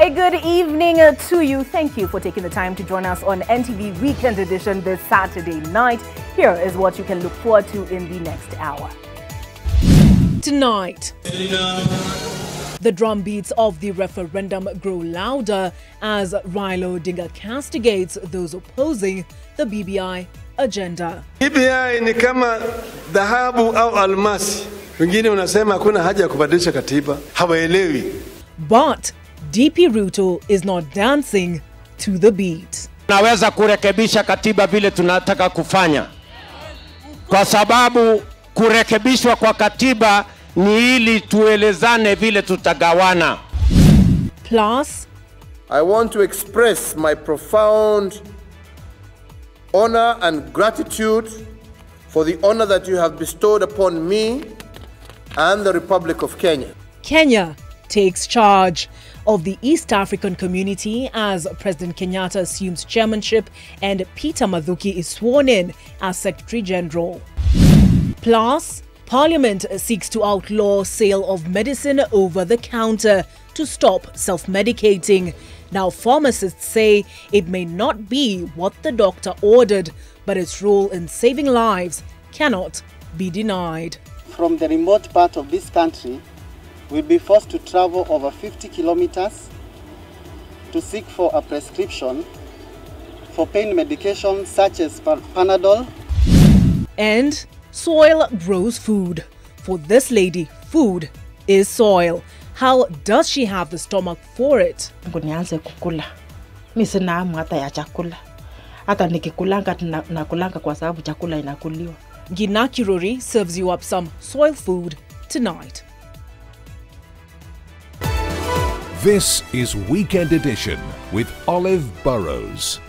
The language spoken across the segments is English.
very good evening to you. Thank you for taking the time to join us on NTV Weekend Edition this Saturday night. Here is what you can look forward to in the next hour. Tonight, the drumbeats of the referendum grow louder as Raila Odinga castigates those opposing the BBI agenda. BBI ni kama dhahabu au almasi. Wengine unasema hakuna haja ya kubadilisha katiba. Hawaelewi. But DP Ruto is not dancing to the beat. Naweza kurekebisha katiba vile tunataka kufanya. Kwa sababu kurekebishwa kwa katiba ni ili tuelezane vile tutagawana. Plus, I want to express my profound honor and gratitude for the honor that you have bestowed upon me and the Republic of Kenya. Kenya takes charge of the East African community as President Kenyatta assumes chairmanship and Peter Mathuki is sworn in as Secretary General. Plus, Parliament seeks to outlaw sale of medicine over the counter to stop self-medicating. Now, pharmacists say it may not be what the doctor ordered, but its role in saving lives cannot be denied. From the remote part of this country, we'll be forced to travel over 50 kilometers to seek for a prescription for pain medication such as Panadol. And soil grows food. For this lady, food is soil. How does she have the stomach for it? Nianze kukula. Mimi sina hamu hata ya chakula. Hata nikikulanga nakulanga kwa sababu chakula inakuliwa. Ginakirori serves you up some soil food tonight. This is Weekend Edition with Olive Burrows.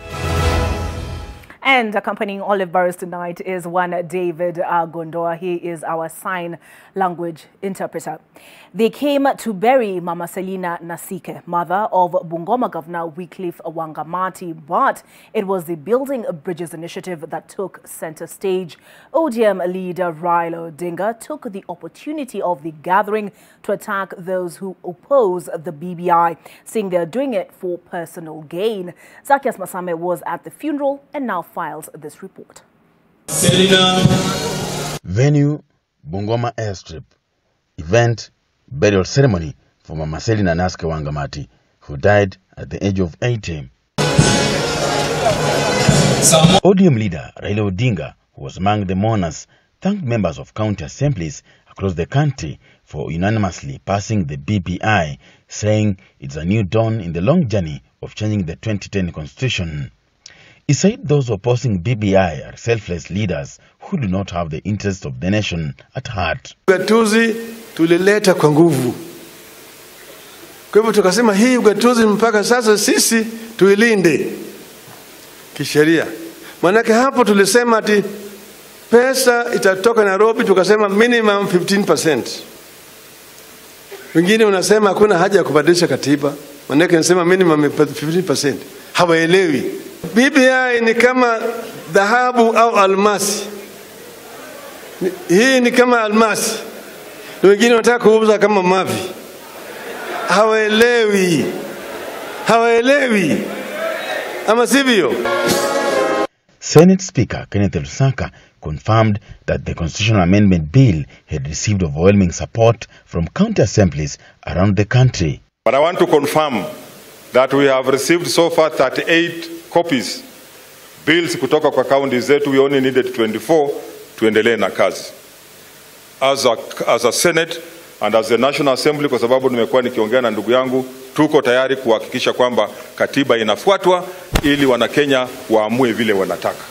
And accompanying Olive Burrows tonight is one David Gondoa. He is our sign language interpreter. They came to bury Mama Selina Nasike, mother of Bungoma Governor Wycliffe Wangamati, but it was the Building Bridges initiative that took center stage. ODM leader Raila Odinga took the opportunity of the gathering to attack those who oppose the BBI, saying they're doing it for personal gain. Zacchaeus Masame was at the funeral and now files this report. Venue, Bungoma Airstrip. Event, burial ceremony for Mama Selina Nasike Wangamati, who died at the age of 80. ODM leader Raila Odinga, who was among the mourners, thanked members of county assemblies across the country for unanimously passing the BBI, saying it's a new dawn in the long journey of changing the 2010 constitution. He said those opposing BBI are selfless leaders who do not have the interests of the nation at heart. Ugatuzi tulileta kwa nguvu. Kwa hivyo tukasema hii ugatuzi mpaka sasa sisi tuilinde kisheria. Manake hapo tulisema ati pesa itatoka Nairobi, tukasema minimum 15%. Wengine unasema hakuna haja ya kubadilisha katiba. Manake nasema minimum 15%. Hawaelewi. BBI ni kama dhahabu au almasi. Hii ni kama almasi. Wengine wanataka kuuza kama mavi. Hawaelewi. Hawaelewi. Ama sivyo? Senate Speaker Kenneth Lusaka confirmed that the constitutional amendment bill had received overwhelming support from county assemblies around the country. But I want to confirm that we have received so far 38 copies bills kutoka kwa county zetu. We only needed 24 tuendelee na kazi. As a Senate and as the National Assembly, kwa sababu nimekuwa nikiongea na ndugu yangu, tuko tayari kuhakikisha kwamba katiba inafuatwa ili Wanakenya waamue vile wanataka.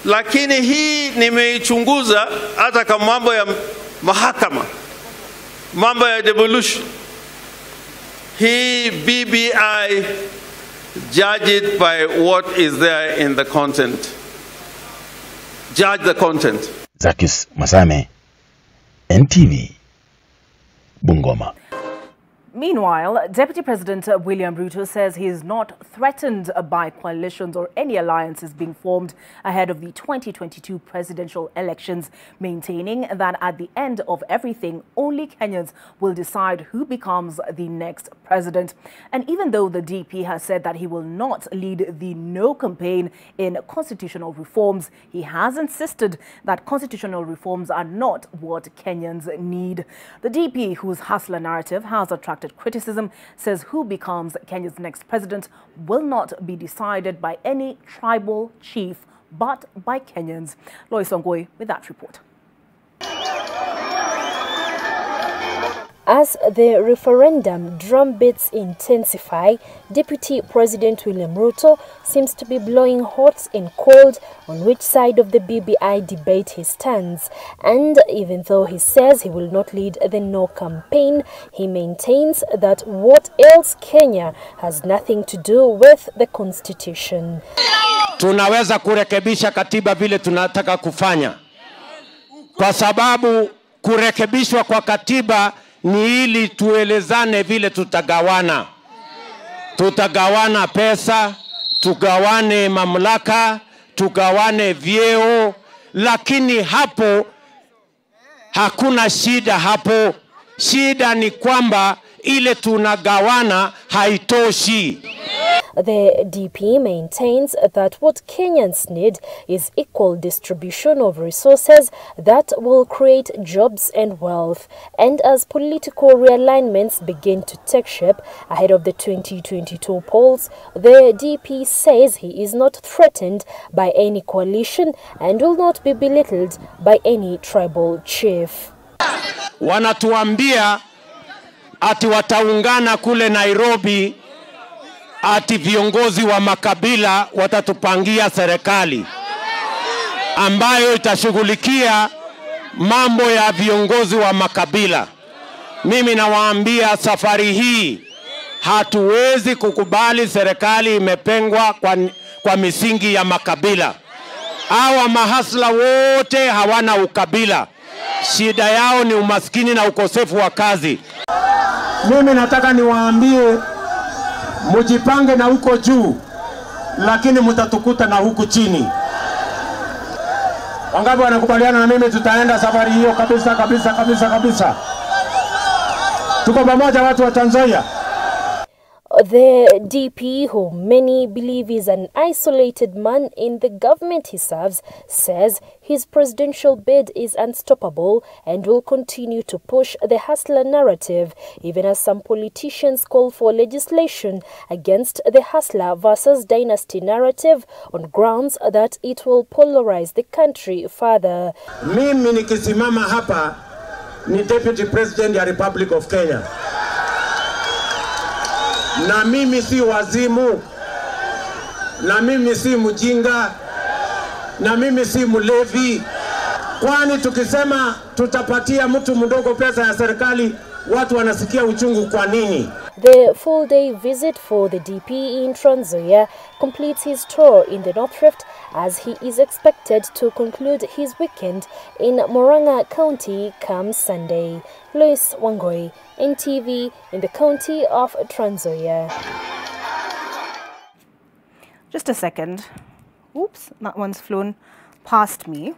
Lakini hii nimeichunguza hata kama mambo ya mahakama, mambo ya devolution. Hii BBI judge it by what is there in the content. Judge the content. Zacchaeus Masame, NTV, Bungoma. Meanwhile, Deputy President William Ruto says he is not threatened by coalitions or any alliances being formed ahead of the 2022 presidential elections, maintaining that at the end of everything, only Kenyans will decide who becomes the next president. And even though the DP has said that he will not lead the no campaign in constitutional reforms, he has insisted that constitutional reforms are not what Kenyans need. The DP, whose hustler narrative has attracted criticism, says who becomes Kenya's next president will not be decided by any tribal chief, but by Kenyans. Lois Ongoi with that report. As the referendum drumbeats intensify, Deputy President William Ruto seems to be blowing hot and cold on which side of the BBI debate he stands. And even though he says he will not lead the no campaign, he maintains that what ails Kenya has nothing to do with the constitution. Tunaweza kurekebisha katiba vile tunataka kufanya, kwa sababu kurekebishwa kwa katiba ni ili tuelezane vile tutagawana. Tutagawana pesa, tugawane mamlaka, tugawane vyeo, lakini hapo hakuna shida hapo. Shida ni kwamba ile tunagawana haitoshi. The DP maintains that what Kenyans need is equal distribution of resources that will create jobs and wealth. And as political realignments begin to take shape ahead of the 2022 polls, the DP says he is not threatened by any coalition and will not be belittled by any tribal chief. Wanatuambia ati wataungana kule Nairobi, ati viongozi wa makabila watatupangia serikali ambayo itashughulikia mambo ya viongozi wa makabila. Mimi nawaambia safari hii hatuwezi kukubali serikali imepengwa kwa misingi ya makabila. Hawa mahasla wote hawana ukabila. Shida yao ni umaskini na ukosefu wa kazi. Mimi nataka niwaambie mujipange na huko juu, lakini mtatukuta na huku chini. Wangapi wanakubaliana na mimi tutaenda safari hiyo kabisa? Tuko pamoja watu wa Tanzania. The DP, who many believe is an isolated man in the government he serves, says his presidential bid is unstoppable and will continue to push the hustler narrative, even as some politicians call for legislation against the hustler versus dynasty narrative on grounds that it will polarize the country further. Mimi nikisimama hapa ni Deputy President ya Republic of Kenya. Na mimi si wazimu, na mimi si mjinga, na mimi si mlevi. Kwani tukisema tutapatia mtu mdogo pesa ya serikali, watu wanasikia uchungu kwa nini? The full-day visit for the DP in Trans Nzoia completes his tour in the North Rift as he is expected to conclude his weekend in Murang'a County come Sunday. Lois Wangoi, NTV, in the county of Trans Nzoia. Just a second. Oops, that one's flown past me.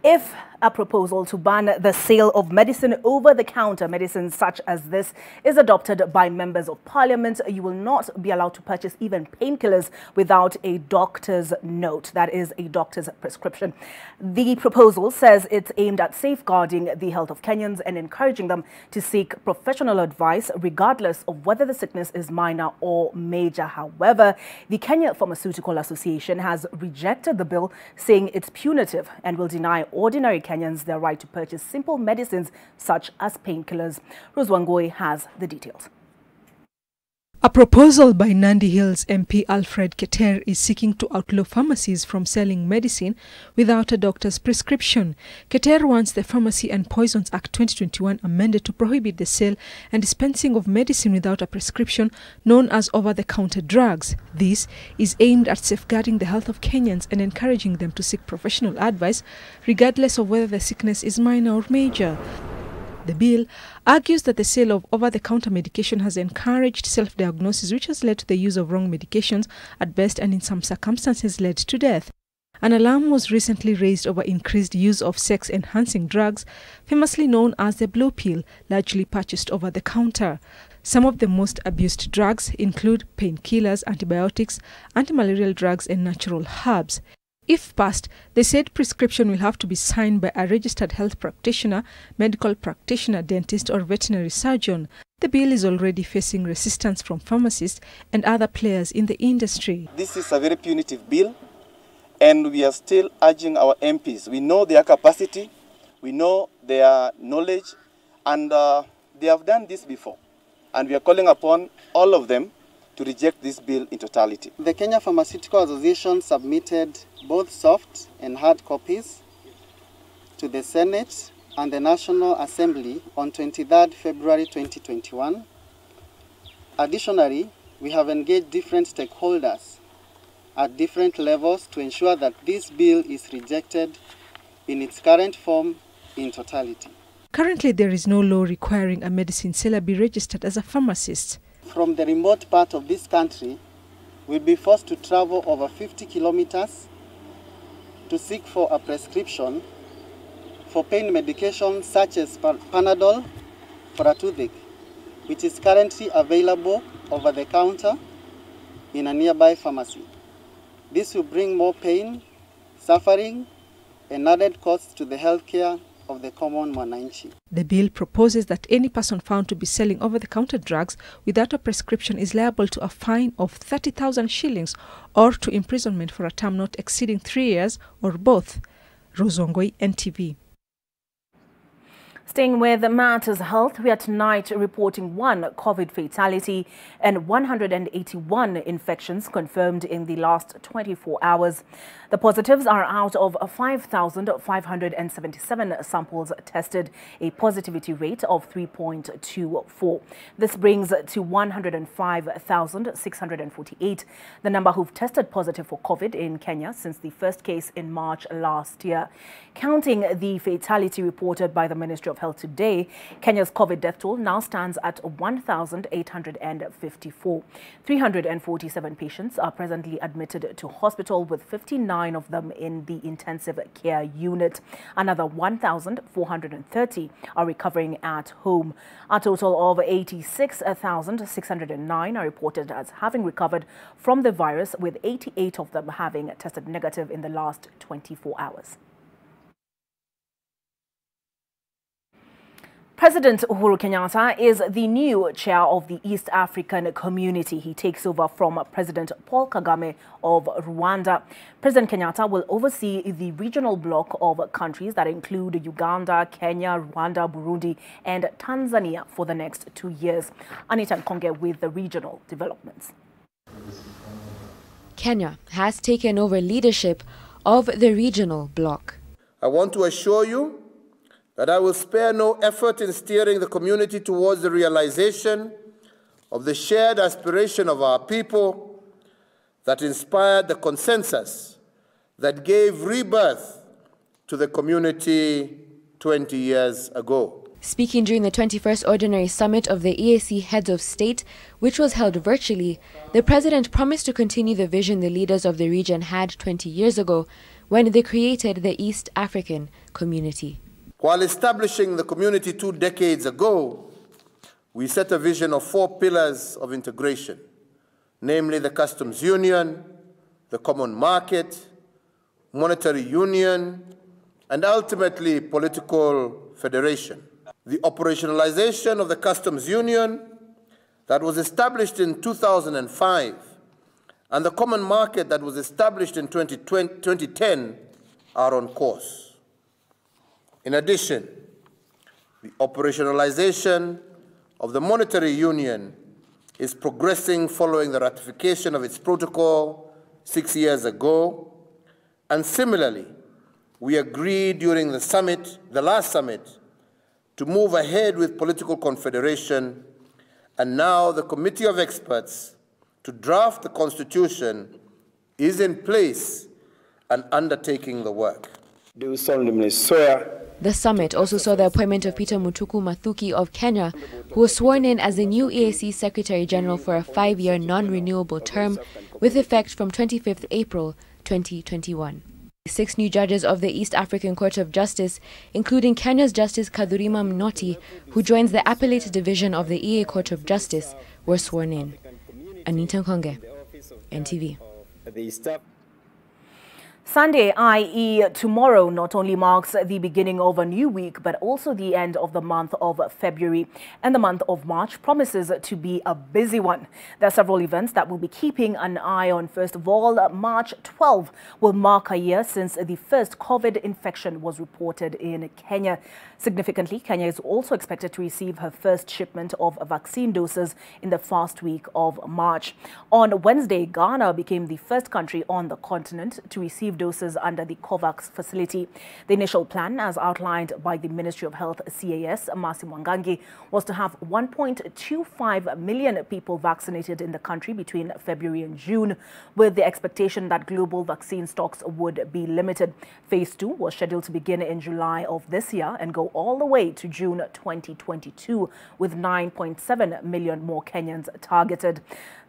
If a proposal to ban the sale of medicine over-the-counter medicines such as this is adopted by members of parliament, you will not be allowed to purchase even painkillers without a doctor's note, that is, a doctor's prescription. The proposal says it's aimed at safeguarding the health of Kenyans and encouraging them to seek professional advice regardless of whether the sickness is minor or major. However, the Kenya Pharmaceutical Association has rejected the bill, saying it's punitive and will deny ordinary Kenyans their right to purchase simple medicines such as painkillers. Rose Wangoi has the details. A proposal by Nandi Hills MP Alfred Keter is seeking to outlaw pharmacies from selling medicine without a doctor's prescription. Keter wants the Pharmacy and Poisons Act 2021 amended to prohibit the sale and dispensing of medicine without a prescription, known as over-the-counter drugs. This is aimed at safeguarding the health of Kenyans and encouraging them to seek professional advice, regardless of whether the sickness is minor or major. The bill argues that the sale of over-the-counter medication has encouraged self-diagnosis, which has led to the use of wrong medications at best and in some circumstances led to death. An alarm was recently raised over increased use of sex-enhancing drugs, famously known as the blue pill, largely purchased over the counter. Some of the most abused drugs include painkillers, antibiotics, anti-malarial drugs and natural herbs. If passed, the said prescription will have to be signed by a registered health practitioner, medical practitioner, dentist or veterinary surgeon. The bill is already facing resistance from pharmacists and other players in the industry. This is a very punitive bill, and we are still urging our MPs. We know their capacity, we know their knowledge, and they have done this before. And we are calling upon all of them to reject this bill in totality. The Kenya Pharmaceutical Association submitted both soft and hard copies to the Senate and the National Assembly on 23rd February 2021. Additionally, we have engaged different stakeholders at different levels to ensure that this bill is rejected in its current form in totality. Currently, there is no law requiring a medicine seller be registered as a pharmacist. From the remote part of this country, will be forced to travel over 50 kilometers to seek for a prescription for pain medication such as Panadol for a toothache, which is currently available over the counter in a nearby pharmacy. This will bring more pain, suffering, and added costs to the healthcare of the common mwananchi. The bill proposes that any person found to be selling over-the-counter drugs without a prescription is liable to a fine of 30,000 shillings or to imprisonment for a term not exceeding 3 years or both. Rozongoi, NTV. Staying with matters health, we are tonight reporting 1 COVID fatality and 181 infections confirmed in the last 24 hours. The positives are out of 5,577 samples tested, a positivity rate of 3.24. This brings to 105,648 the number who've tested positive for COVID in Kenya since the first case in March last year. Counting the fatality reported by the Ministry of Health today, Kenya's COVID death toll now stands at 1,854. 347 patients are presently admitted to hospital, with 59 of them in the intensive care unit. Another 1,430 are recovering at home. A total of 86,609 are reported as having recovered from the virus, with 88 of them having tested negative in the last 24 hours. President Uhuru Kenyatta is the new chair of the East African Community. He takes over from President Paul Kagame of Rwanda. President Kenyatta will oversee the regional bloc of countries that include Uganda, Kenya, Rwanda, Burundi, and Tanzania for the next 2 years. Anita Nkonge with the regional developments. Kenya has taken over leadership of the regional bloc. I want to assure you that I will spare no effort in steering the community towards the realization of the shared aspiration of our people that inspired the consensus that gave rebirth to the community 20 years ago. Speaking during the 21st Ordinary Summit of the EAC Heads of State, which was held virtually, the President promised to continue the vision the leaders of the region had 20 years ago when they created the East African Community. While establishing the community 2 decades ago, we set a vision of 4 pillars of integration, namely the customs union, the common market, monetary union, and ultimately political federation. The operationalization of the customs union that was established in 2005 and the common market that was established in 2010 are on course. In addition, the operationalization of the monetary union is progressing following the ratification of its protocol 6 years ago. And similarly, we agreed during the last summit, to move ahead with political confederation, and now the Committee of Experts to draft the Constitution is in place and undertaking the work. Do solemnly swear. The summit also saw the appointment of Peter Mutuku Mathuki of Kenya, who was sworn in as the new EAC Secretary General for a 5-year non-renewable term with effect from 25th April 2021. 6 new judges of the East African Court of Justice, including Kenya's Justice Kadhurima Mnoti, who joins the Appellate Division of the EA Court of Justice, were sworn in. Anita Nkonge, NTV. Sunday, i.e. tomorrow, not only marks the beginning of a new week, but also the end of the month of February. And the month of March promises to be a busy one. There are several events that we'll be keeping an eye on. First of all, March 12 will mark a year since the first COVID infection was reported in Kenya. Significantly, Kenya is also expected to receive her first shipment of vaccine doses in the first week of March. On Wednesday, Ghana became the first country on the continent to receive doses under the COVAX facility. The initial plan, as outlined by the Ministry of Health CAS, Masi Mwangangi, was to have 1.25 million people vaccinated in the country between February and June, with the expectation that global vaccine stocks would be limited. Phase 2 was scheduled to begin in July of this year and go all the way to June 2022, with 9.7 million more Kenyans targeted.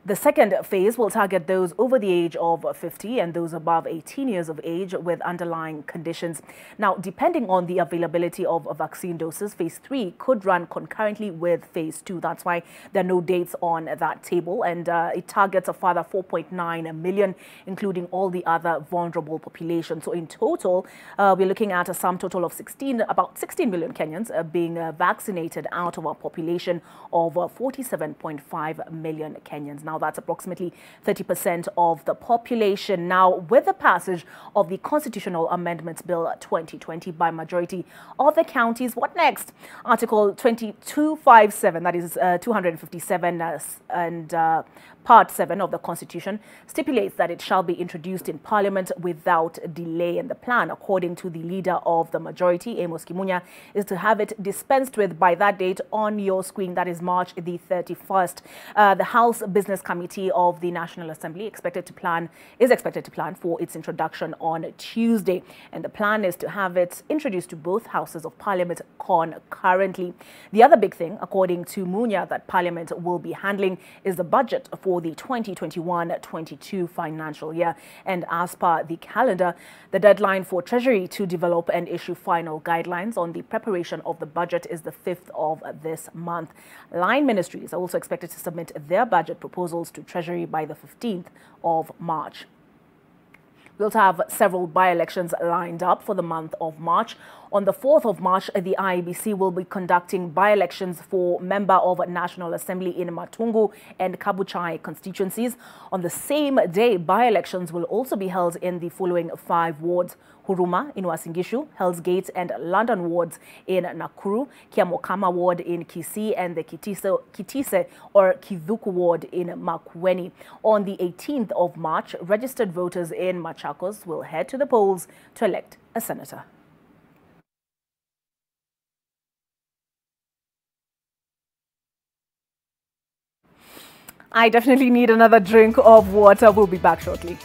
The second phase will target those over the age of 50 and those above 18 years of age with underlying conditions. Now, depending on the availability of vaccine doses, phase 3 could run concurrently with phase 2. That's why there are no dates on that table, and it targets a further 4.9 million, including all the other vulnerable populations. So in total, we're looking at a sum total of about 16 million Kenyans being vaccinated out of a population of 47.5 million Kenyans. Now, that's approximately 30% of the population. Now, with the passage of the Constitutional Amendments Bill 2020 by majority of the counties, what next? Article 2257, that is 257 and Part 7 of the Constitution stipulates that it shall be introduced in Parliament without delay. And the plan, according to the leader of the majority, Amos Kimunya, is to have it dispensed with by that date on your screen. That is March the 31st. The House Business Committee of the National Assembly is expected to plan for its introduction on Tuesday. And the plan is to have it introduced to both houses of Parliament concurrently. The other big thing, according to Munya, that Parliament will be handling is the budget for the 2021-22 financial year. And as per the calendar, the deadline for Treasury to develop and issue final guidelines on the preparation of the budget is the 5th of this month. Line ministries are also expected to submit their budget proposals to Treasury by the 15th of March. We'll have several by-elections lined up for the month of March. On the 4th of March, the IEBC will be conducting by-elections for member of National Assembly in Matungu and Kabuchai constituencies. On the same day, by-elections will also be held in the following 5 wards: Huruma in Uasin Gishu, Hell's Gate and London wards in Nakuru, Kiamokama ward in Kisii, and the Kitise or Kivuku ward in Makueni. On the 18th of March, registered voters in Machakos will head to the polls to elect a senator. I definitely need another drink of water. We'll be back shortly.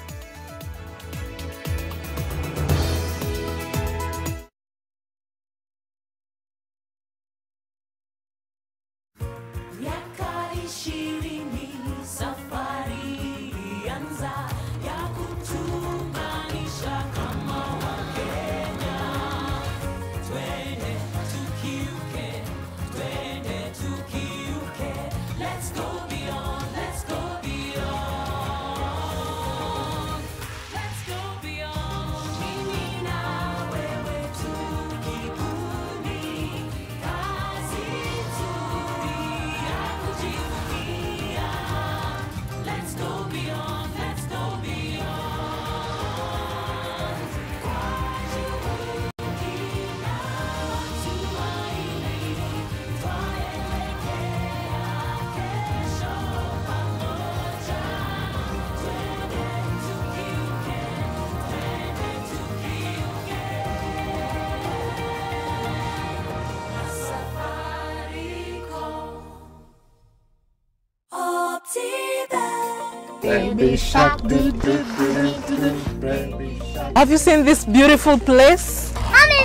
Baby shark, do do do do, baby shark. Have you seen this beautiful place? Mommy,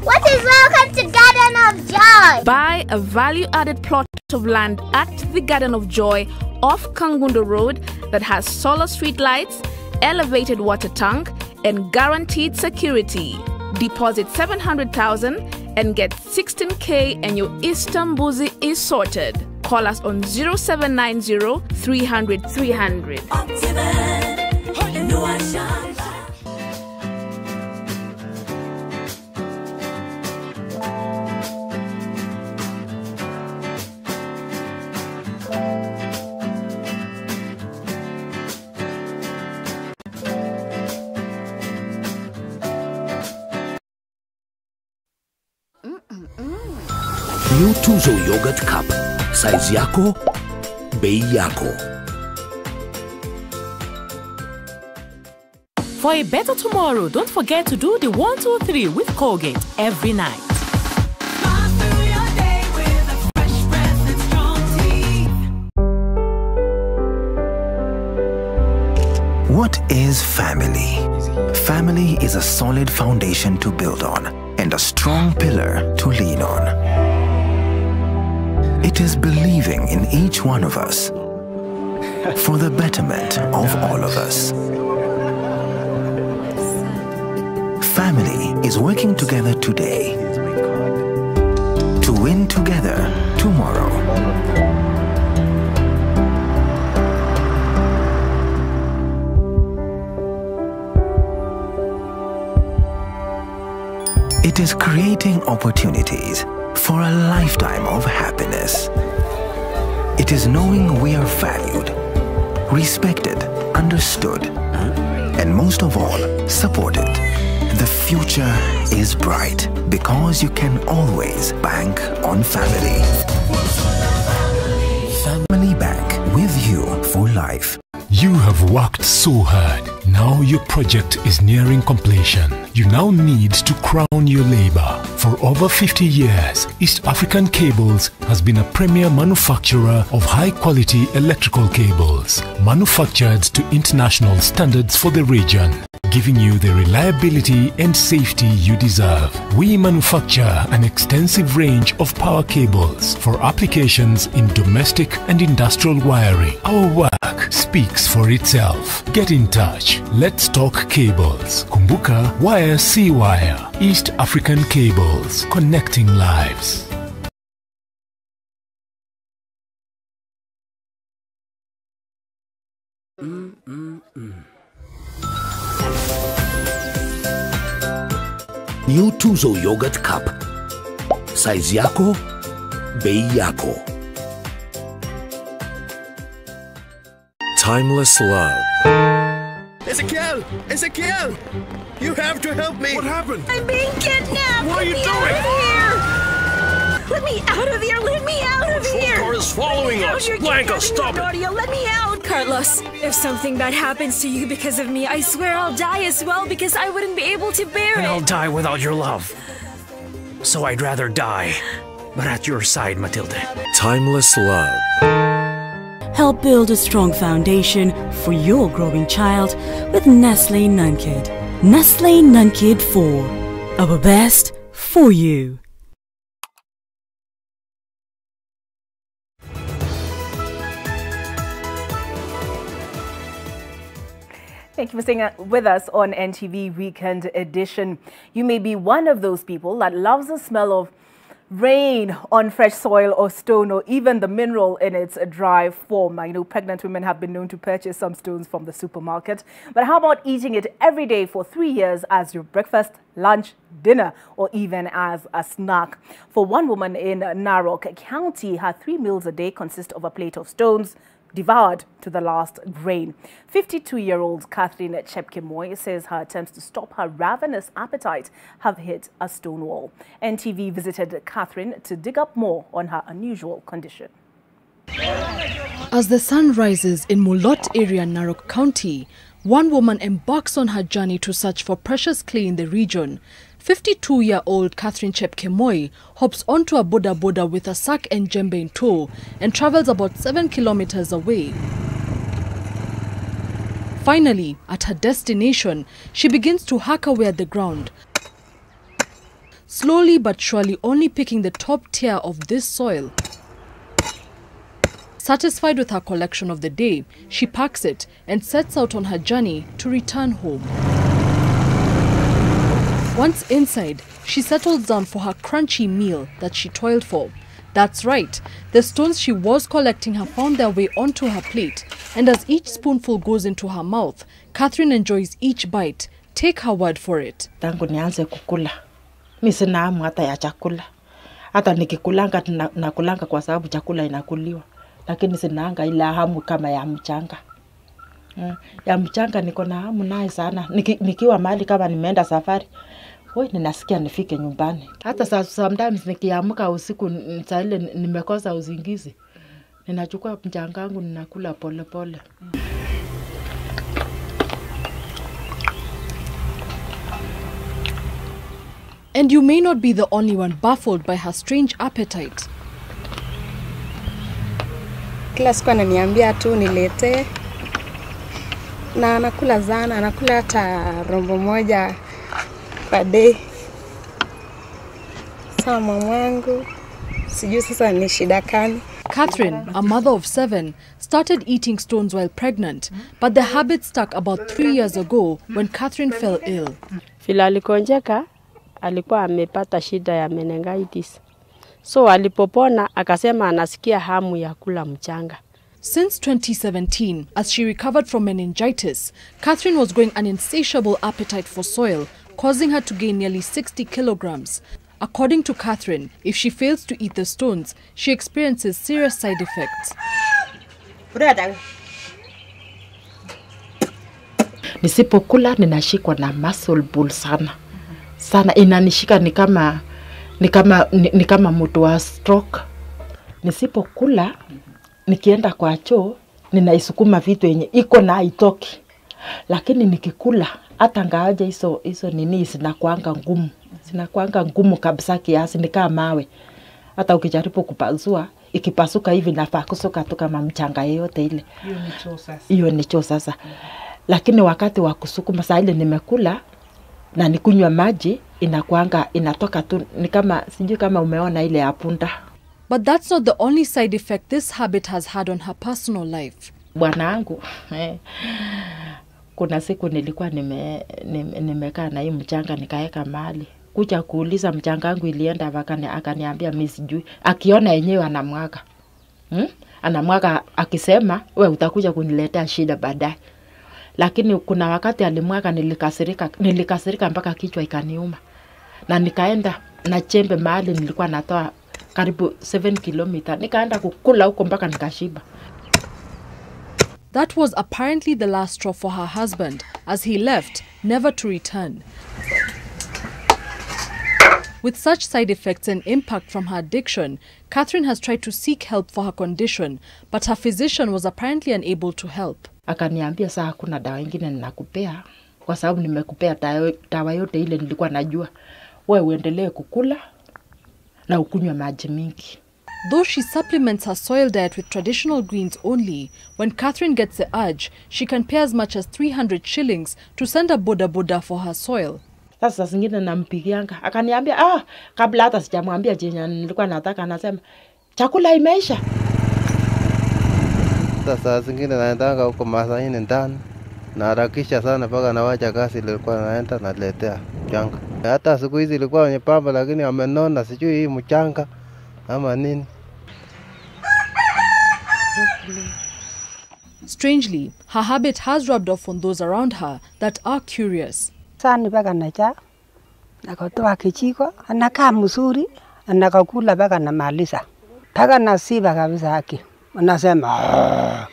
what is Welcome to Garden of Joy? Buy a value-added plot of land at the Garden of Joy off Kangundo Road that has solar street lights, elevated water tank, and guaranteed security. Deposit 700,000 and get 16K and your Istanbuzi is sorted. Call us on 0790 300 300. New Tuzo Yogurt Cup. Size yako, bei yako. For a better tomorrow, don't forget to do the 1, 2, 3 with Colgate every night. What is family? Family is a solid foundation to build on and a strong pillar to lean on. It is believing in each one of us for the betterment of all of us. Family is working together today to win together tomorrow. It is creating opportunities for a lifetime of happiness. It is knowing we are valued, respected, understood, and most of all, supported. The future is bright because you can always bank on family. Family Bank, with you for life. You have worked so hard. Now your project is nearing completion. You now need to crown your labor. For over 50 years, East African Cables has been a premier manufacturer of high-quality electrical cables, manufactured to international standards for the region, giving you the reliability and safety you deserve. We manufacture an extensive range of power cables for applications in domestic and industrial wiring. Our work speaks for itself. Get in touch. Let's talk cables. Kumbuka, wire see wire. East African Cables, connecting lives. New Tuzo Yogurt Cup. Size yako, bei yako. Timeless love. Ezekiel! Ezekiel! You have to help me! What happened? I'm being kidnapped! What are you doing? Let me out of here! Let me out of here! The car is following us! Blanca, stop it! Let me out! Carlos, if something bad happens to you because of me, I swear I'll die as well because I wouldn't be able to bear it. And I'll die without your love. So I'd rather die, but at your side, Matilde. Timeless love. Help build a strong foundation for your growing child with Nestle Nunkid. Nestle Nunkid 4. Our best for you. Thank you for staying with us on NTV Weekend Edition. You may be one of those people that loves the smell of rain on fresh soil or stone, or even the mineral in its dry form. I know pregnant women have been known to purchase some stones from the supermarket, but how about eating it every day for 3 years as your breakfast, lunch, dinner, or even as a snack? For one woman in Narok County, her 3 meals a day consist of a plate of stones devoured to the last grain. 52-year-old Catherine Chepkemoy says her attempts to stop her ravenous appetite have hit a stone wall. NTV visited Catherine to dig up more on her unusual condition. As the sun rises in Mulot area, Narok County, one woman embarks on her journey to search for precious clay in the region. 52-year-old Catherine Chepkemoy hops onto a boda with a sack and djembe in tow and travels about 7 kilometers away. Finally, at her destination, she begins to hack away at the ground, slowly but surely only picking the top tier of this soil. Satisfied with her collection of the day, she packs it and sets out on her journey to return home. Once inside, she settles down for her crunchy meal that she toiled for. That's right, the stones she was collecting have found their way onto her plate, and as each spoonful goes into her mouth, Catherine enjoys each bite. Take her word for it. Tangu nianze kukula, mimi sina hamu hata ya chakula. Hata nikikulanga nakulanga kwa sababu chakula inakuliwa. Lakini sinaanga ila hamu kama ya mchanga. Ya mchanga niko na hamu naye sana. Nikiwa mahali kama nimeenda safari, ninasikia nifike nyumbani. Hata sometimes nikiamka usiku saa ile nimekosa usingizi, ninachukua mchanga wangu ninakula pole pole. And you may not be the only one baffled by her strange appetite. Kila siku ananiambia tu nilete, na anakula zana, anakula hata rombo moja kwa day. Sawa mwanangu, sijui sasa ni shida gani. Catherine, a mother of 7, started eating stones while pregnant, but the habit stuck about 3 years ago when Catherine fell ill. Vile alikonjeka, alikuwa amepata shida ya meningitis. So alipopona akasema anasikia hamu ya kula mchanga. Since 2017, as she recovered from meningitis, Catherine was growing an insatiable appetite for soil, causing her to gain nearly 60 kilograms. According to Catherine, if she fails to eat the stones, she experiences serious side effects. Nisipokula ninashikwa na muscle bull sana. Sana inanishika ni kama mtu wa stroke. Nisipokula nikienda kwa choo ninaisukuma vitu yenye iko na haitoki. Lakini nikikula hata ngaaje hizo nini zinakuanga ngumu kabisa kiasi ni kama mawe. Hata ukijaribu kupasua ikipasuka hivi nafaa kusoka tu kama mchanga yote ile. Hiyo ni choo sasa. Lakini wakati wa kusukuma saa ile nimekula na nikunywa maji inatoka tu ni kama sijui kama umeona ile ya punda. But that's not the only side effect this habit has had on her personal life. Bwanangu, kuna siku nilikuwa nimekaa na hii mchanga nikaeka mahali. Kuja kuuliza mchanga wangu ilienda akaniambia mimi sijui. Akiona yenyewe anamwaga. Anamwaga akisema wewe utakuja kuniletea shida baadaye. Lakini kuna wakati alimwaga nilikasirika mpaka kichwa ikaniuma. Na nikaenda na chembe mahali nilikuwa natoa karibu 7 kilomita. Nikaenda kukula huko mpaka nikashiba. That was apparently the last straw for her husband, as he left, never to return. With such side effects and impact from her addiction, Catherine has tried to seek help for her condition, but her physician was apparently unable to help. Akaniambia saa hakuna dawa nyingine ninakupea kwa sababu nimekupea dawa yote ile nilikuwa najua. Wewe uendelee kukula na ukunywe maji mingi. Though she supplements her soil diet with traditional greens only, when Catherine gets the urge, she can pay as much as 300 shillings to send a boda for her soil. Sasa zingine nampigianga. Akaniambia, kabla hata sijamwambia chenye nilikuwa nataka anasema, chakula imeisha. Sasa zingine naendanga huko Masaini ndani. Na harakisha sana mpaka nawacha kazi nilikuwa naenda naletea mchanga. Hata siku hizi ilikuwa kwenye pamba lakini amenona sijui hii mchanga ama nini. Strangely, her habit has rubbed off on those around her that are curious. Sani mpaka nacha, nakotoa kichiko, anakaa mzuri, anakakula mpaka namaliza. Mpaka nasiba kabisa haki. Anasema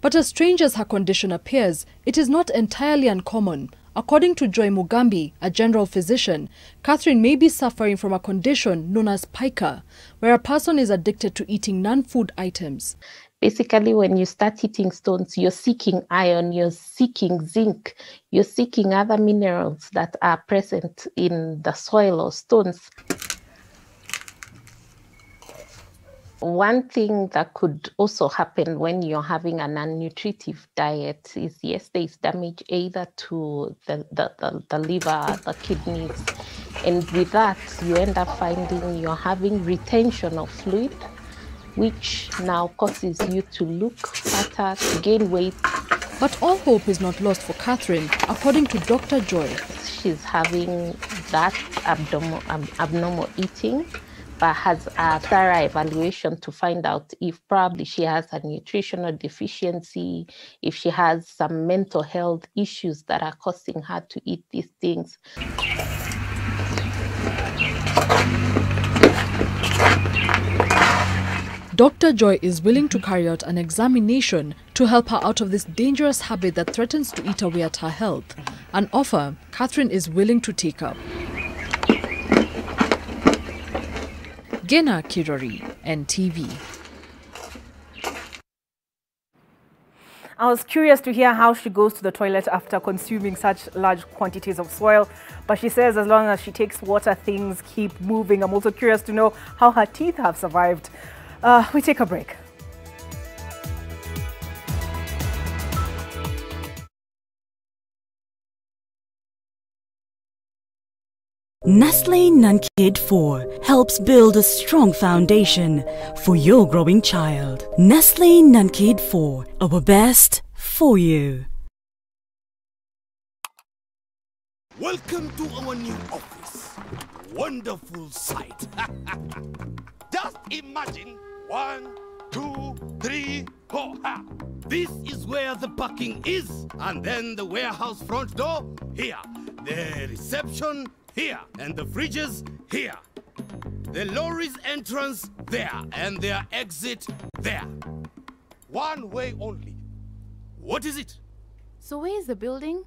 But as strange as her condition appears, it is not entirely uncommon. According to Joy Mugambi, a general physician, Catherine may be suffering from a condition known as pica, where a person is addicted to eating non-food items. Basically, when you start eating stones, you're seeking iron, you're seeking zinc, you're seeking other minerals that are present in the soil or stones. One thing that could also happen when you're having an unnutritive diet is, yes, there is damage either to the liver, the kidneys, and with that, you end up finding you're having retention of fluid, which now causes you to look fatter, to gain weight. But all hope is not lost for Catherine, according to Dr. Joy. She's having that abnormal eating, but has a thorough evaluation to find out if probably she has a nutritional deficiency, if she has some mental health issues that are causing her to eat these things. Dr. Joy is willing to carry out an examination to help her out of this dangerous habit that threatens to eat away at her health, an offer Catherine is willing to take up. Gena Kirori, NTV. I was curious to hear how she goes to the toilet after consuming such large quantities of soil, but she says as long as she takes water, things keep moving. I'm also curious to know how her teeth have survived. We take a break. Nestle NunKid 4 helps build a strong foundation for your growing child. Nestle NunKid 4, our best for you. Welcome to our new office. Wonderful sight. Just imagine 1, 2, 3, 4. This is where the parking is, and then the warehouse front door here, the reception here, and the fridges here. The lorry's entrance there, and their exit there. One way only. What is it? So where is the building?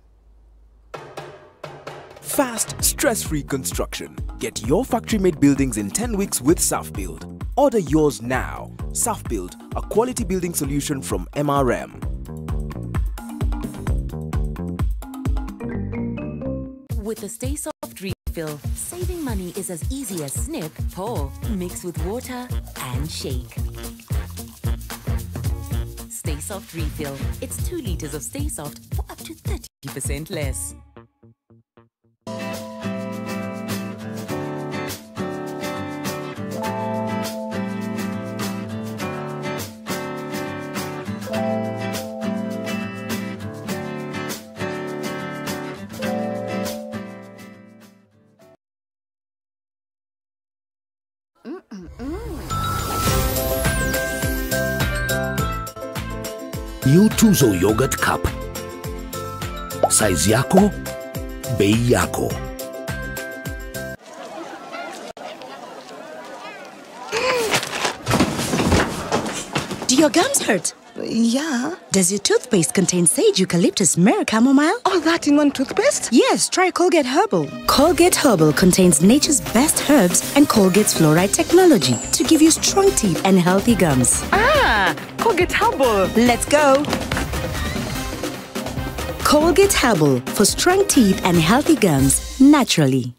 Fast, stress-free construction. Get your factory-made buildings in 10 weeks with SafeBuild. Order yours now. SafeBuild, a quality building solution from MRM. With the Stay Soft Refill, saving money is as easy as snip, pour, mix with water, and shake. Stay Soft Refill. It's 2 liters of Stay Soft for up to 30% less. New Tuzo Yogurt Cup. Size yako, bei yako. Do your gums hurt? Yeah. Does your toothpaste contain sage, eucalyptus, myrrh, chamomile? All that in one toothpaste? Yes, try Colgate Herbal. Colgate Herbal contains nature's best herbs and Colgate's fluoride technology to give you strong teeth and healthy gums. Ah, Colgate Herbal. Let's go. Colgate Herbal for strong teeth and healthy gums naturally.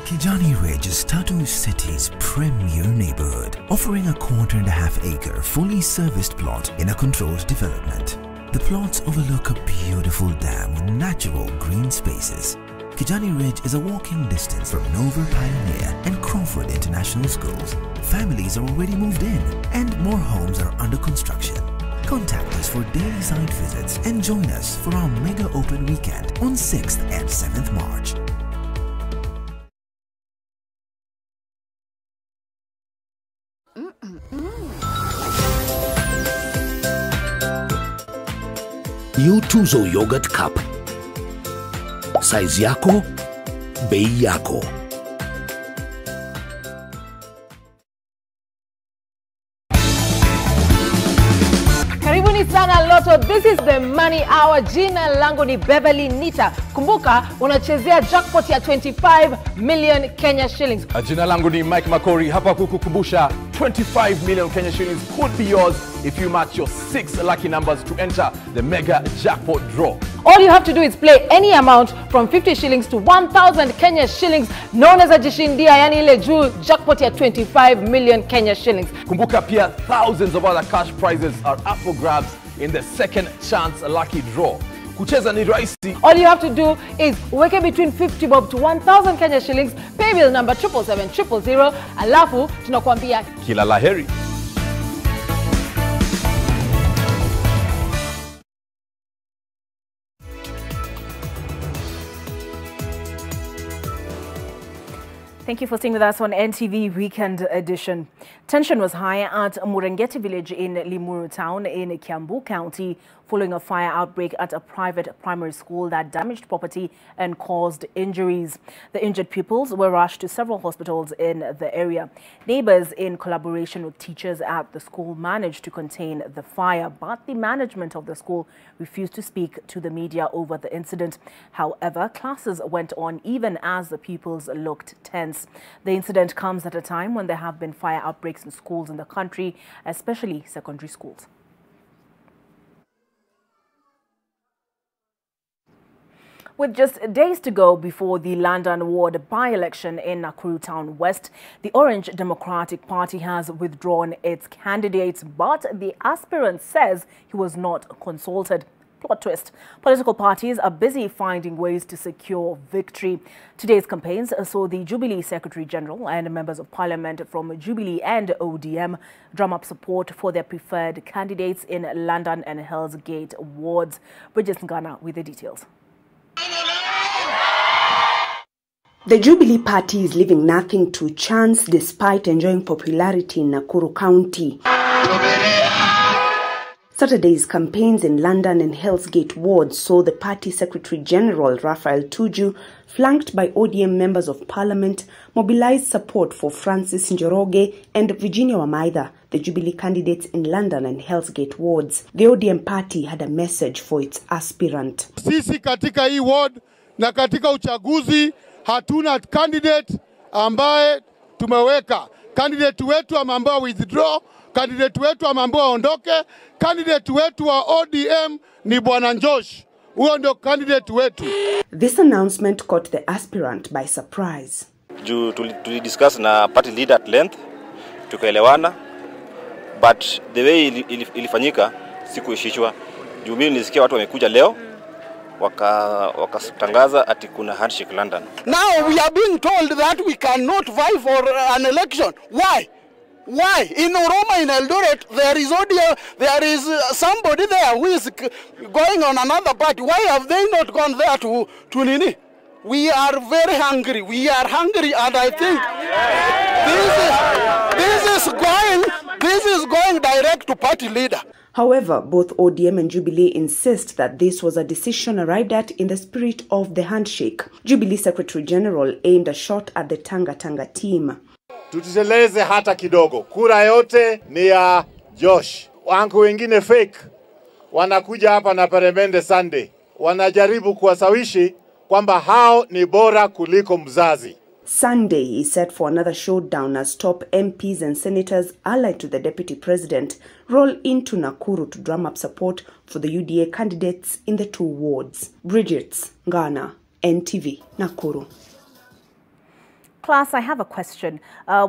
Kijani Ridge is Tatu City's premier neighborhood, offering a 1.5 acre fully serviced plot in a controlled development. The plots overlook a beautiful dam with natural green spaces. Kijani Ridge is a walking distance from Nova Pioneer and Crawford International Schools. Families are already moved in and more homes are under construction. Contact us for daily site visits and join us for our mega open weekend on 6th and 7th March. New Tuzo Yogurt Cup. Size yako, bei yako. Karibuni sana Loto. This is the Money Hour. Jina langu ni Beverly Nita. Kumbuka unachezea jackpot ya 25 million Kenya shillings. Jina langu ni Mike Makori. Hapa kukukumbusha 25 million Kenya shillings could be yours if you match your 6 lucky numbers to enter the mega jackpot draw. All you have to do is play any amount from 50 shillings to 1,000 Kenya shillings, known as a jishindia, yani ile juu jackpot ya 25 million Kenya shillings. Kumbuka pia thousands of other cash prizes are up for grabs in the second chance lucky draw. Kucheza ni rahisi. All you have to do is weke between 50 bob to 1,000 Kenya shillings, pay bill number 77700, alafu tunakuambia kila laheri. Thank you for staying with us on NTV Weekend Edition. Tension was high at Murengeti village in Limuru town in Kiambu County following a fire outbreak at a private primary school that damaged property and caused injuries. The injured pupils were rushed to several hospitals in the area. Neighbors, in collaboration with teachers at the school, managed to contain the fire, but the management of the school refused to speak to the media over the incident. However, classes went on even as the pupils looked tense. The incident comes at a time when there have been fire outbreaks in schools in the country, especially secondary schools. With just days to go before the London ward by-election in Nakuru Town West, the Orange Democratic Party has withdrawn its candidates, but the aspirant says he was not consulted. Plot twist. Political parties are busy finding ways to secure victory. Today's campaigns saw the Jubilee Secretary General and members of Parliament from Jubilee and ODM drum up support for their preferred candidates in London and Hell's Gate wards. Bridget Ngana with the details. The Jubilee Party is leaving nothing to chance despite enjoying popularity in Nakuru County. Saturday's campaigns in London and Hell's Gate wards saw the party Secretary General Raphael Tuju, flanked by ODM members of Parliament, mobilize support for Francis Njoroge and Virginia Wamaitha, the Jubilee candidates in London and Hell's Gate wards. The ODM party had a message for its aspirant. Sisi katika hii ward na katika uchaguzi hatuna candidate ambaye tumeweka. Candidate wetu ameambiwa withdraw, candidate wetu ameambiwa ondoke, candidate wetu wa ODM ni Bwana Josh. Huyo ndio candidate wetu. This announcement caught the aspirant by surprise. Juu tulidiscuss na party leader at length, tukaelewana, but the way ilifanyika sikuishishwa. Juu mimi nilisikia watu wamekuja leo wakatangaza ati kuna handshake London. Now we are being told that we cannot vie for an election. Why? Why? In Oroma, in Eldoret, there is somebody there who is going on another party. Why have they not gone there to Nini? We are very hungry. We are hungry, and I think this is going direct to party leader. However, both ODM and Jubilee insist that this was a decision arrived at in the spirit of the handshake. Jubilee Secretary General aimed a shot at the Tanga Tanga team. Tutiteleze hata kidogo. Kura yote ni ya Josh. Wangu wengine fake wanakuja hapa na peremende Sunday. Wanajaribu kuwasawishi kwamba hao ni bora kuliko mzazi. Sunday is set for another showdown as top MPs and senators allied to the deputy president roll into Nakuru to drum up support for the UDA candidates in the two wards. Bridget Ngana, NTV, Nakuru. Class, I have a question.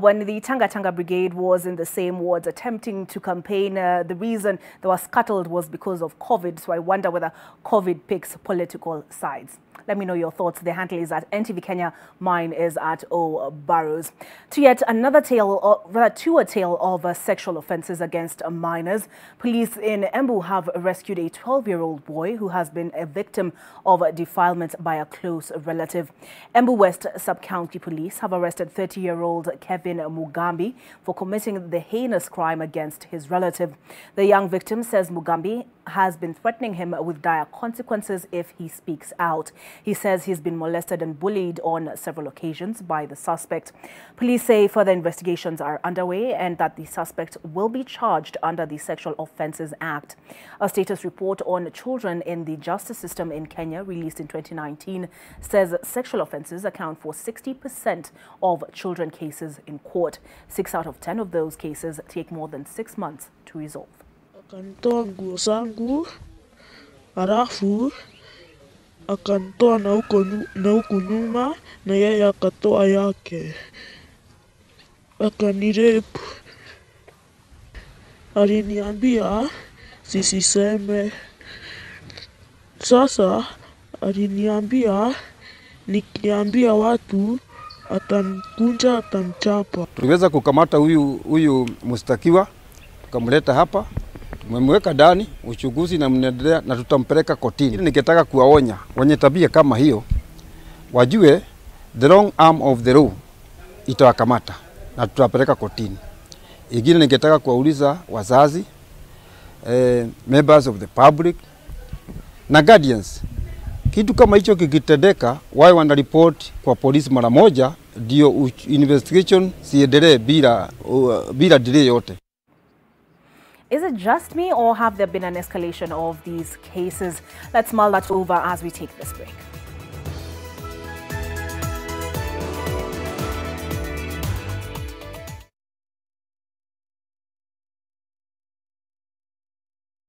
When the Tanga Tanga Brigade was in the same wards attempting to campaign, the reason they were scuttled was because of COVID. So I wonder whether COVID picks political sides. Let me know your thoughts. The handle is at NTV Kenya. Mine is at Burrows. To yet another tale, to a tale of sexual offences against minors. Police in Embu have rescued a 12-year-old boy who has been a victim of defilement by a close relative. Embu West Sub-County Police have arrested 30-year-old Kevin Mugambi for committing the heinous crime against his relative. The young victim says Mugambi has been threatening him with dire consequences if he speaks out. He says he's been molested and bullied on several occasions by the suspect. Police say further investigations are underway and that the suspect will be charged under the Sexual Offences Act. A status report on children in the justice system in Kenya released in 2019 says sexual offences account for 60% of children cases in court. 6 out of 10 of those cases take more than 6 months to resolve. Akanitoa nguo zangu, halafu akanitoa na huku nyuma na yeye akatoa yake. Akanirepu. Aliniambia sisiseme. Sasa aliniambia nikiambia watu atankunja atamchapa. Tuliweza kukamata huyu mshtakiwa, tukamleta hapa, tumemweka ndani, uchunguzi na mnaendelea na tutampeleka kotini. Ningetaka kuwaonya wenye tabia kama hiyo wajue the wrong arm of the law itawakamata na tutawapeleka kotini. Ingine ningetaka kuwauliza wazazi, members of the public na guardians, kitu kama hicho kikitendeka, wao wanaripoti kwa polisi mara moja, ndio investigation siendelee bila delay yote. Is it just me, or have there been an escalation of these cases? Let's mull that over as we take this break.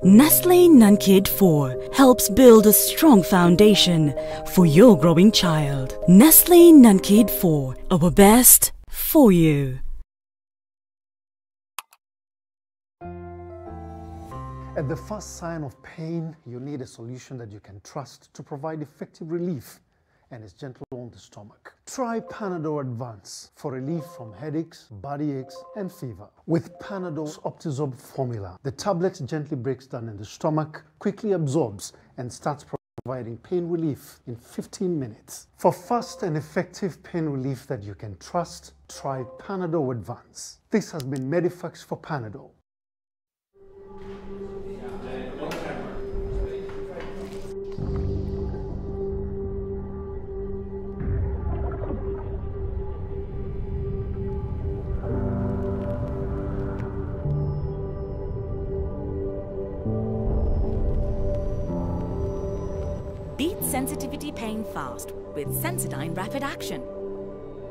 Nestle Nunkid 4 helps build a strong foundation for your growing child. Nestle Nunkid 4, our best for you. At the first sign of pain, you need a solution that you can trust to provide effective relief and is gentle on the stomach. Try Panadol Advance for relief from headaches, body aches, and fever. With Panadol's Optizorb formula, the tablet gently breaks down in the stomach, quickly absorbs, and starts providing pain relief in 15 minutes. For fast and effective pain relief that you can trust, try Panadol Advance. This has been Medifax for Panadol. Beat sensitivity pain fast with Sensodyne Rapid Action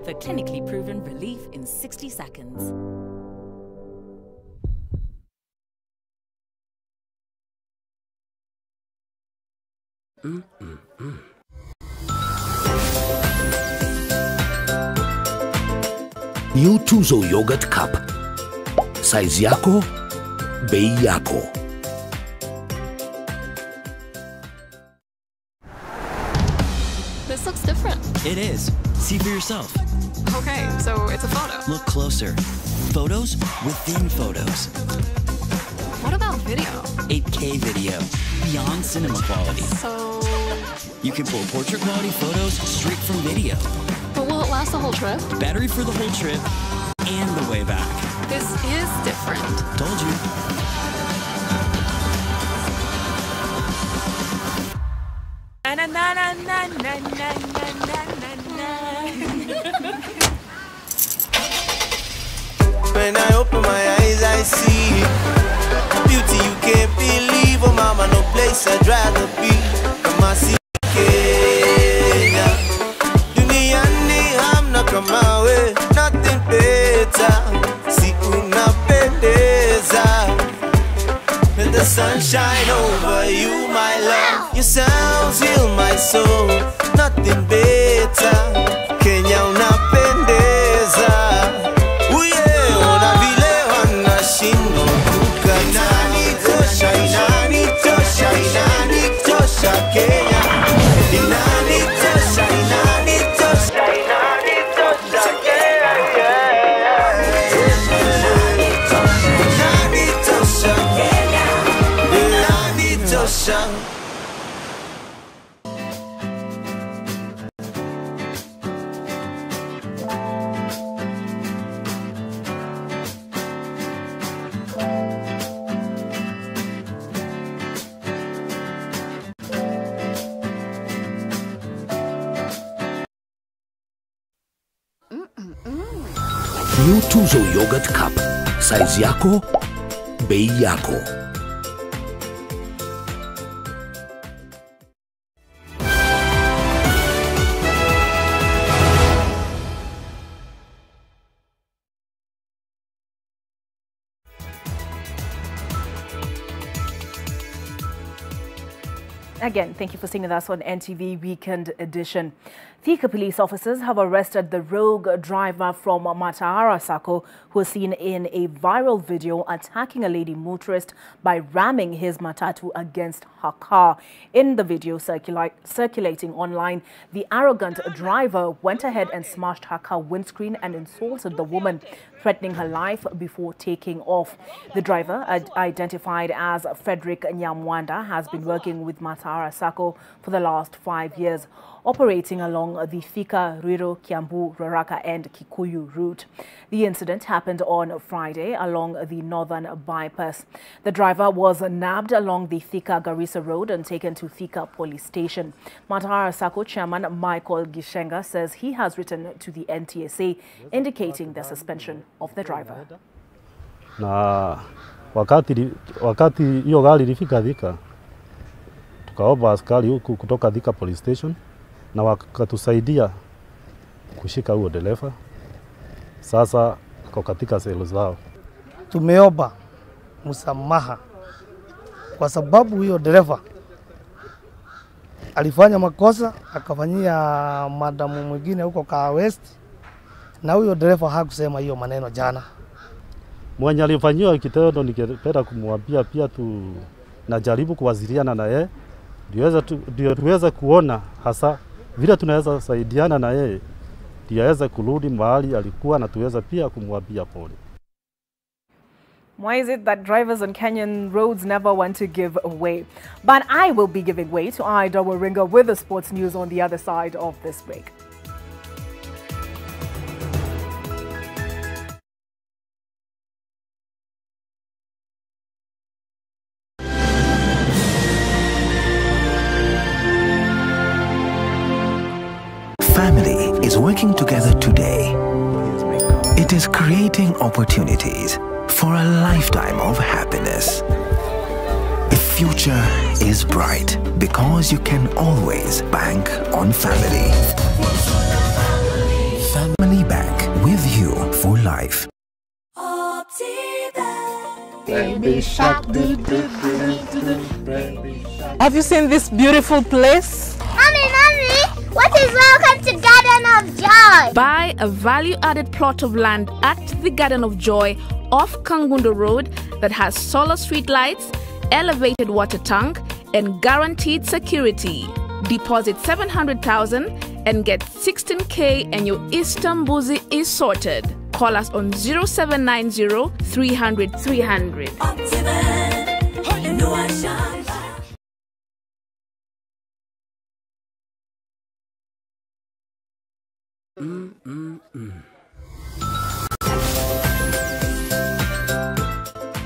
for clinically proven relief in 60 seconds. New Tuzo Yogurt Cup. Size yako, bei yako. This looks different. It is. See for yourself. Okay, so it's a photo. Look closer. Photos within photos. What about video? 8K video. Beyond cinema quality. So... You can pull portrait quality photos straight from video. But will it last the whole trip? Battery for the whole trip and the way back. This is different. Told you. When I open my eyes, I see beauty you can't believe. Oh, mama, no place I'd rather be. Kama si Kenya, duniani hamna kama we, nothing better. Si unapendeza, let the sunshine over you, my love. Your sounds heal my soul, nothing better. Kenya unapendeza. New Tuzo Yogurt Cup. Size yako, bei yako. Again, thank you for staying with us on NTV Weekend Edition. Thika police officers have arrested the rogue driver from Matahara Sacco who was seen in a viral video attacking a lady motorist by ramming his matatu against her car. In the video circulating online, the arrogant driver went ahead and smashed her car windscreen and insulted the woman, threatening her life before taking off. The driver, identified as Frederick Nyamwanda, has been working with Matahara Sacco for the last 5 years, operating along the Thika, Ruiru, Kiambu, Ruaraka and Kikuyu route. The incident happened on Friday along the northern bypass. The driver was nabbed along the Thika-Garissa road and taken to Thika police station. Matahara Sacco chairman Michael Gishenga says he has written to the NTSA indicating the suspension of the driver. Na wakati hiyo gari ilifika Thika, tukaomba askari huku kutoka Thika police station na wakatusaidia kushika huo dereva. Sasa kwa katika selo zao. Tumeomba msamaha kwa sababu huyo dereva alifanya makosa akafanyia madamu mwingine huko Kaa West, na huyo dereva hakusema hiyo maneno jana. Mwenye alifanyiwa kitendo ningependa kumwambia pia najaribu kuwasiliana na yeye ndio tuweze kuona hasa vile tunaweza saidiana na yeye ndio aweze kurudi mahali alikuwa na tuweza pia kumwambia pole. Why is it that drivers on Kenyan roads never want to give way? But I will be giving way to Ida Waringa with the sports news on the other side of this break. Family is working together today. It is creating opportunities for a lifetime of happiness. The future is bright because you can always bank on family. Family Bank, with you for life. Baby shark, have you seen this beautiful place? Mommy, what is welcome to Garden of Joy? Buy a value-added plot of land at the Garden of Joy off Kangundo Road that has solar street lights, elevated water tank, and guaranteed security. Deposit 700,000 and get 16K and your Istanbuzi is sorted. Call us on 0790 300 300.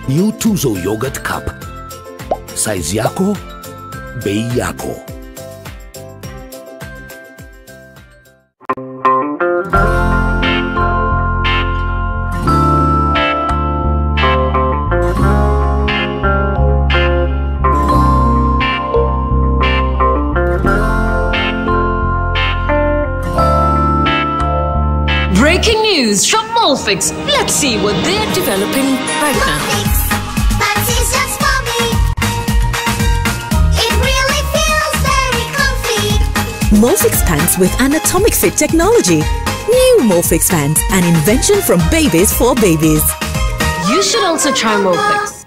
New Tuzo Yogurt Cup. Size yako, bei yako. Breaking news from Molfix. Let's see what they're developing right now. Pants is just for me. It really feels very comfy. Molfix pants with anatomic fit technology. New Molfix pants, an invention from babies for babies. You should also try Molfix.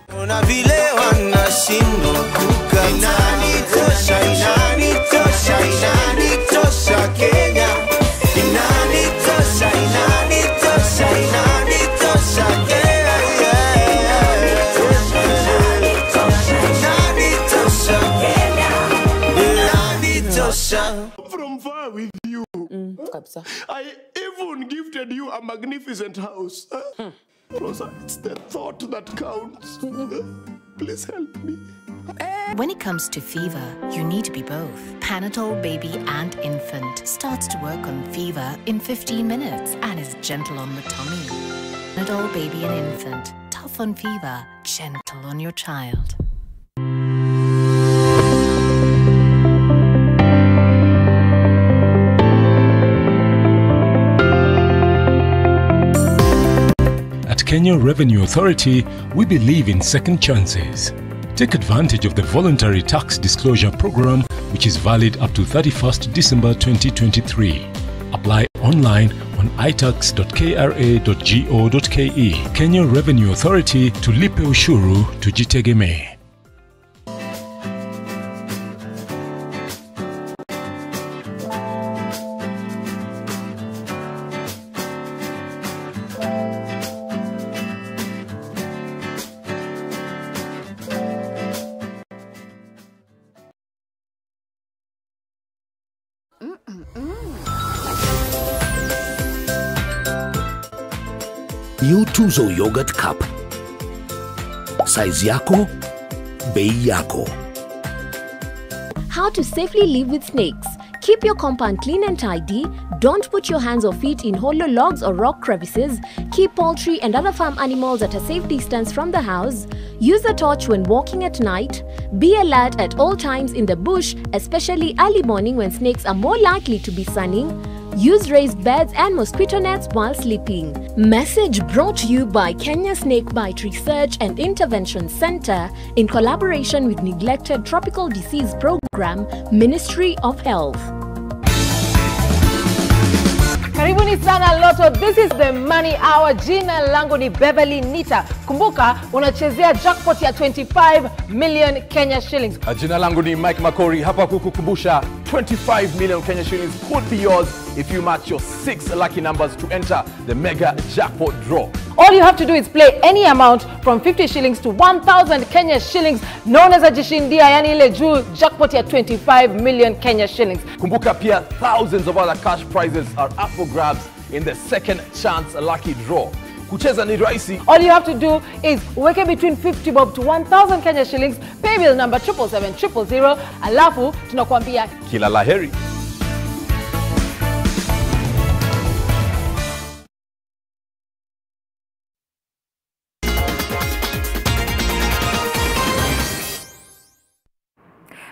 From far with you. I even gifted you a magnificent house. Rosa, it's the thought that counts. Please help me. When it comes to fever, you need to be both. Panadol Baby and Infant starts to work on fever in 15 minutes and is gentle on the tummy. Panadol Baby and Infant, tough on fever, gentle on your child. At Kenya Revenue Authority, we believe in second chances. Take advantage of the voluntary tax disclosure program, which is valid up to 31st December 2023. Apply online on itax.kra.go.ke. Kenya Revenue Authority, tulipe ushuru tujitegemee. New Tuzo Yogurt Cup. Size yako, bei yako. How to safely live with snakes. Keep your compound clean and tidy. Don't put your hands or feet in hollow logs or rock crevices. Keep poultry and other farm animals at a safe distance from the house. Use a torch when walking at night. Be alert at all times in the bush, especially early morning when snakes are more likely to be sunning. Use raised beds and mosquito nets while sleeping. Message brought to you by Kenya Snakebite Research and Intervention Center in collaboration with Neglected Tropical Disease Program, Ministry of Health. Karibuni sana Lotto. This is the money hour. Jina langu ni Beverly Nita. Kumbuka unachezea jackpot ya 25 million Kenya shillings. Jina langu ni Mike Makori. Hapa kukukumbusha 25 million Kenya shillings could be yours if you match your 6 lucky numbers to enter the mega jackpot draw. All you have to do is play any amount from 50 shillings to 1,000 Kenya shillings, known as a jishindia, yani ile juu jackpot ya 25 million Kenya shillings. Kumbuka pia thousands of other cash prizes are up for grabs in the second chance lucky draw. Kucheza ni rahisi. All you have to do is weke between 50 bob to 1,000 Kenya shillings, pay bill number 77700, alafu tunakuambia kila laheri.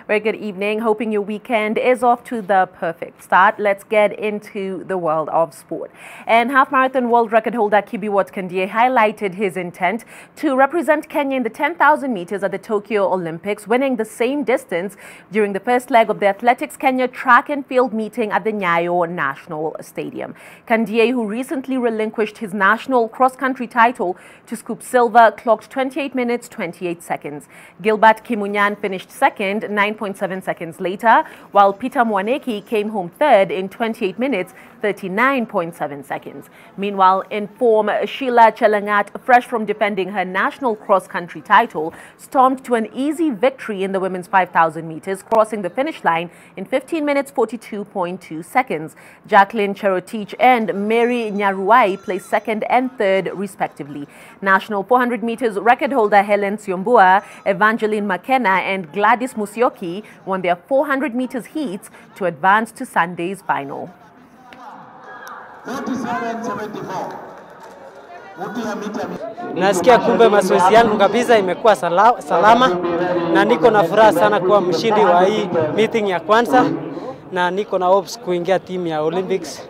Very good evening. Hoping your weekend is off to the perfect start. Let's get into the world of sport. And half-marathon world record holder Kibiwot Kandie highlighted his intent to represent Kenya in the 10,000 meters at the Tokyo Olympics, winning the same distance during the first leg of the Athletics Kenya track and field meeting at the Nyayo National Stadium. Kandie, who recently relinquished his national cross-country title to scoop silver, clocked 28 minutes, 28 seconds. Gilbert Kimunyan finished second, 9.7 seconds later, while Peter Mwaneki came home third in 28 minutes, 39.7 seconds. Meanwhile, in form, Sheila Chelangat, fresh from defending her national cross-country title, stormed to an easy victory in the women's 5,000 meters, crossing the finish line in 15 minutes, 42.2 seconds. Jacqueline Cherotich and Mary Nyaruai placed second and third, respectively. National 400 meters record holder Helen Siombua, Evangeline McKenna, and Gladys Musyoki won their 400 meters heats to advance to Sunday's final. 37.74. Nasikia kumbe mazoezi yangu kabisa imekuwa salama na niko na furaha sana kuwa mshindi wa hii meeting ya kwanza na niko na hopes kuingia timu ya Olympics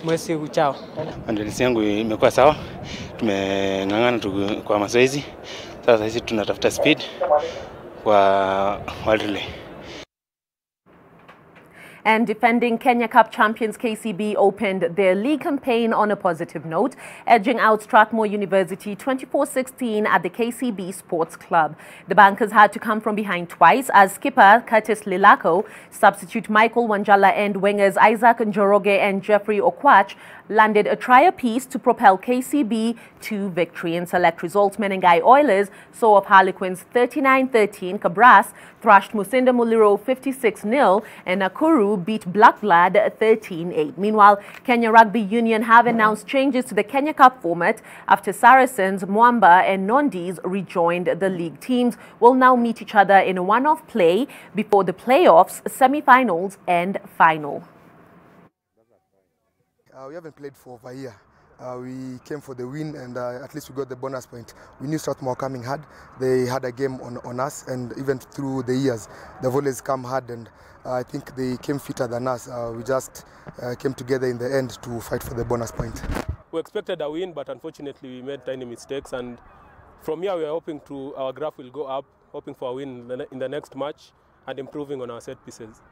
mwezi ujao. Maandalizi yangu imekuwa sawa. Tumeng'ang'ana kwa mazoezi. Sasa hizi tunatafuta speed kwa world relay. And defending Kenya Cup champions KCB opened their league campaign on a positive note, edging out Strathmore University 24-16 at the KCB Sports Club. The Bankers had to come from behind twice as skipper Curtis Lilako, substitute Michael Wanjala and wingers Isaac Njoroge and Jeffrey Okwach landed a try apiece to propel KCB to victory. In select results, Menengai Oilers saw off Harlequins 39-13, Cabras thrashed Musinda Muliro 56-0, and Nakuru beat Blackblood 13-8. Meanwhile, Kenya Rugby Union have announced changes to the Kenya Cup format after Saracens, Mwamba and Nondis rejoined the league. Teams will now meet each other in a one-off play before the playoffs, semi-finals and final. We haven't played for over a year. We came for the win and at least we got the bonus point. We knew Strathmore coming hard. They had a game on us, and even through the years, they've always come hard, and I think they came fitter than us. We just came together in the end to fight for the bonus point. We expected a win, but unfortunately we made tiny mistakes, and from here we are hoping our graph will go up hoping for a win in the next match and improving on our set pieces.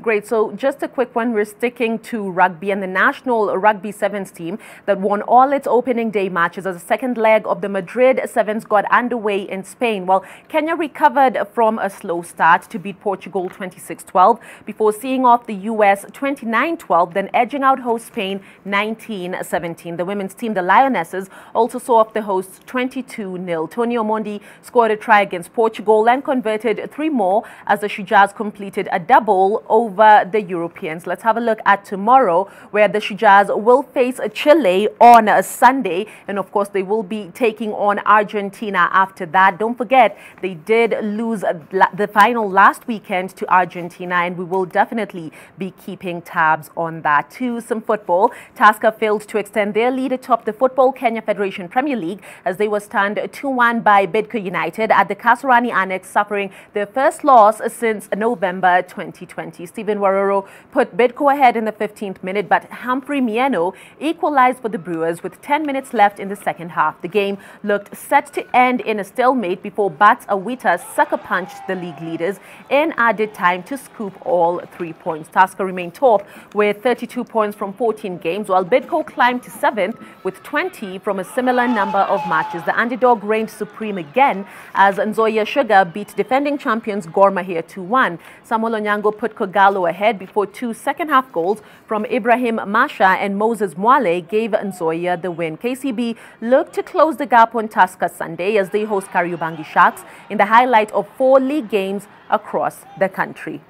Great. So just a quick one. We're sticking to rugby, and the national rugby sevens team that won all its opening day matches as the second leg of the Madrid Sevens got underway in Spain. Well, Kenya recovered from a slow start to beat Portugal 26-12 before seeing off the US 29-12, then edging out host Spain 19-17. The women's team, the Lionesses, also saw off the hosts 22-0. Tony Omondi scored a try against Portugal and converted 3 more as the Shujahs completed a double over the Europeans. Let's have a look at tomorrow, where the Shujahs will face Chile on a Sunday, and of course they will be taking on Argentina after that. Don't forget, they did lose the final last weekend to Argentina, and we will definitely be keeping tabs on that too. Some football. Tusker failed to extend their lead atop the Football Kenya Federation Premier League as they were stunned 2-1 by Bidco United at the Kasarani Annex, suffering their first loss since November 2020. Stephen Waroro put Bidco ahead in the 15th minute, but Humphrey Mieno equalized for the Brewers with 10 minutes left in the second half. The game looked set to end in a stalemate before Bats Awita sucker punched the league leaders in added time to scoop all 3 points. Tusker remained top with 32 points from 14 games, while Bidco climbed to 7th with 20 from a similar number of matches. The underdog reigned supreme again as Nzoia Sugar beat defending champions Gor Mahia 2-1. Samuel Onyango put Kogalo ahead before 2 second-half goals from Ibrahim Masha and Moses Mwale gave Nzoia the win. KCB looked to close the gap on Tusker Sunday as they host Kariobangi Sharks in the highlight of 4 league games across the country.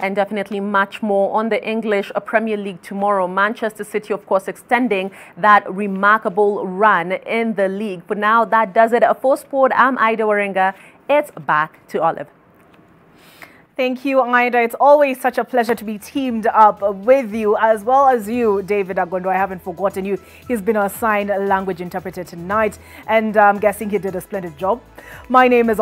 And definitely much more on the English Premier League tomorrow. Manchester City, of course, extending that remarkable run in the league. For now, that does it. For Sport, I'm Ida Waringa. It's back to Olive. Thank you, Ida. It's always such a pleasure to be teamed up with you, as well as you, David Agondo. I haven't forgotten you. He's been our sign language interpreter tonight, and I'm guessing he did a splendid job. My name is